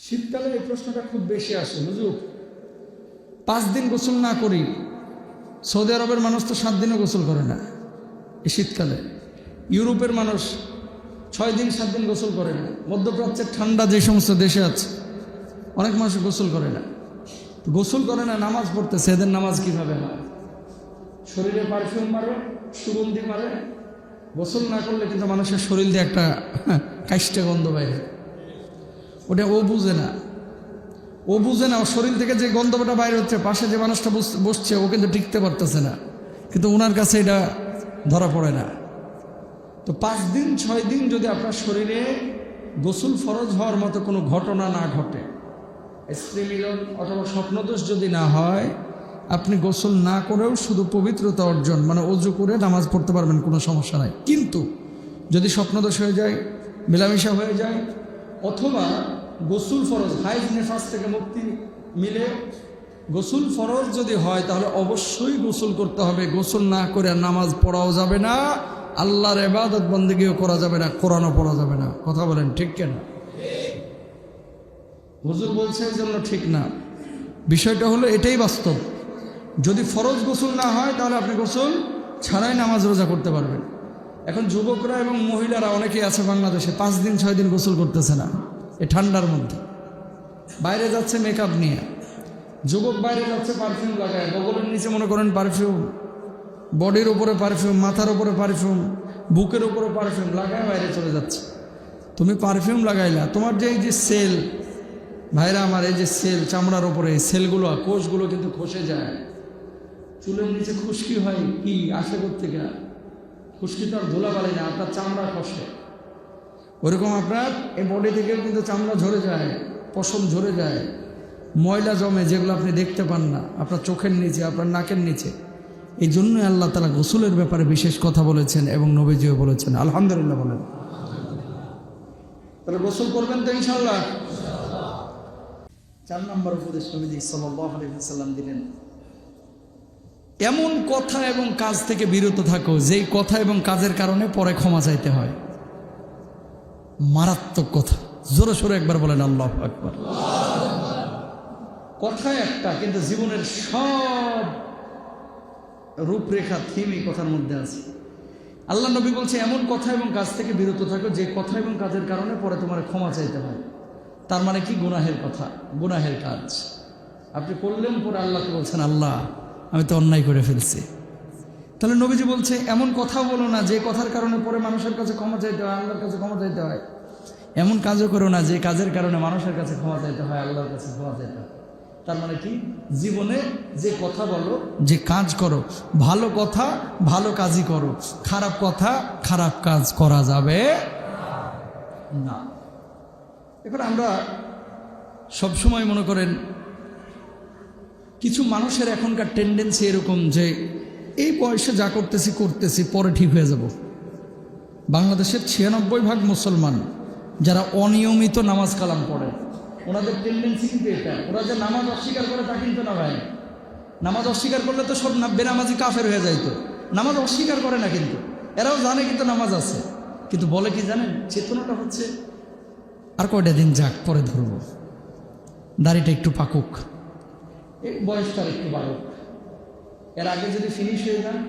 শীতকালে এই প্রশ্নটা খুব বেশি আসে, হুজুর 5 দিন গোসল না করি। সৌদি আরবের মানুষ তো 7 দিনও গোসল করে না এই শীতকালে। ইউরোপের মানুষ 6 দিন 7 দিন গোসল করে না। মধ্যপ্রাচ্যের ঠান্ডা যে সমস্ত দেশে আছে অনেক মানুষ গোসল করে না। গোসল করে না, নামাজ পড়তেছে, এদের নামাজ কিভাবে হয়? শরীরে পারফিউম মারে, সুগন্ধি মারে। গোসল না করলে কিন্তু মানুষের শরীর দিয়ে একটা কাষ্টা গন্ধ বাইরে, ওটা ও বুঝে না। ও বুঝে না, ওর শরীর থেকে যে গন্ধটা বাইরে হচ্ছে, পাশে যে মানুষটা বসছে ও কিন্তু টিকতে পারতেছে না, কিন্তু ওনার কাছে এটা ধরা পড়ে না। তো 5 দিন 6 দিন যদি আপনার শরীরে গোসল ফরজ হওয়ার মতো কোনো ঘটনা না ঘটে, স্ত্রী মিলন অথবা স্বপ্নদোষ যদি না হয়, আপনি গোসল না করেও শুধু পবিত্রতা অর্জন, মানে অজু করে নামাজ পড়তে পারবেন, কোনো সমস্যা নাই। কিন্তু যদি স্বপ্নদোষ হয়ে যায়, মেলামেশা হয়ে যায়, অথবা গোসল ফরজ হাইজ নেফাস থেকে মুক্তি মিলে গোসল ফরজ যদি হয়, তাহলে অবশ্যই গোসল করতে হবে। গোসল না করে আর নামাজ পড়াও যাবে না, আল্লাহর ইবাদত বন্দেগীও করা যাবে না, কোরআনও পড়া যাবে না। কথা বলেন ঠিক কেন? হুজুর বলছে এই জন্য ঠিক না। বিষয়টা হলো এটাই বাস্তব। যদি ফরজ গোসল না হয় তাহলে আপনি গোসল ছাড়াই নামাজ রোজা করতে পারবেন। এখন যুবকরা এবং মহিলারা অনেকেই আছে বাংলাদেশে 5 দিন 6 দিন গোসল করতেছে না এই ঠান্ডার মধ্যে। বাইরে যাচ্ছে মেকআপ নিয়ে, যুবক বাইরে যাচ্ছে পারফিউম লাগায়, বগলের নিচে মনে করেন পারফিউম, বডির উপরে পারফিউম, মাথার উপরে পারফিউম, বুকের উপরে পারফিউম লাগায় বাইরে চলে যাচ্ছে। তুমি পারফিউম লাগাইলা, তোমার যে এই যে সেল, ভাইরা আমার, এই যে সেল চামড়ার উপরে, এই সেলগুলো কোষগুলো কিন্তু খসে যায়। চুলের নিচে খুশকি হয়, কি আসে থেকে? খুশকি তো আর ধুলাবালি না, আপনার চামড়া খসে। ওইরকম আপনার এই বডি থেকে কিন্তু চামড়া ঝরে যায়, পশম ঝরে যায়, ময়লা জমে, যেগুলো আপনি দেখতে পান না আপনার চোখের নিচে, আপনার নাকের নিচে। এই জন্যই আল্লাহ তাআলা গোসলের ব্যাপারে বিশেষ কথা বলেছেন এবং নবীজিও বলেছেন। আলহামদুলিল্লাহ বলেন। তাহলে গোসল করবেন তো ইনশাআল্লাহ। 4 নম্বর উপদেশ নবীজি সাল্লাল্লাহু আলাইহি ওয়াসাল্লাম দিলেন, এমন কথা এবং কাজ থেকে বিরত থাকো যেই কথা এবং কাজের কারণে পরে ক্ষমা চাইতে হয়। মারাত্মক কথা, জোরে সোরে একবার বলেন আল্লাহু আকবার। কথা একটা, কিন্তু জীবনের সব রূপরেখা থিম এই কথার মধ্যে আছে। আল্লাহ নবী বলছে এমন কথা এবং কাজ থেকে বিরত থাকো যে কথা এবং কাজের কারণে পরে তোমার ক্ষমা চাইতে হয়। তার মানে কি? গুনাহের কথা, গুনাহের কাজ আপনি করলেন, পরে আল্লাহকে বলছেন আল্লাহ আমি তো অন্যায় করে ফেলছি। তাহলে নবীজি বলছে এমন কথা বলো না যে কথার কারণে পরে মানুষের কাছে ক্ষমা চাইতে হয়, আল্লাহর কাছে ক্ষমা চাইতে হয়। এমন কাজও করো না যে কাজের কারণে মানুষের কাছে ক্ষমা চাইতে হয়, আল্লাহর কাছে ক্ষমা চাইতে হয়। তার মানে কি? জীবনে যে কথা বলো, যে কাজ করো, ভালো কথা ভালো কাজই করো, খারাপ কথা খারাপ কাজ করা যাবে না। এবার আমরা সবসময় মনে করেন কিছু মানুষের এখনকার টেন্ডেন্সি এরকম যে এই বয়সে যা করতেছি পরে ঠিক হয়ে যাব। বাংলাদেশের 96% মুসলমান যারা অনিয়মিত নামাজ কালাম পড়ে, ওনাদের টেন্ডেন্সি কিন্তু এটা। ওরা যে নামাজ অস্বীকার করে তা কিন্তু না ভাই। নামাজ অস্বীকার করলে তো সব বেনামাজি কাফের হয়ে যাইতো। নামাজ অস্বীকার করে না, কিন্তু এরাও জানে কিন্তু নামাজ আছে, কিন্তু বলে কি জানেন? চেতনাটা হচ্ছে আর কয়টা দিন যাক, পরে ধরব, দাড়িটা একটু পাকুক, এই বয়সটা একটু বাড়ুক, এর আগে যদি ফিনিশ হয়ে যায়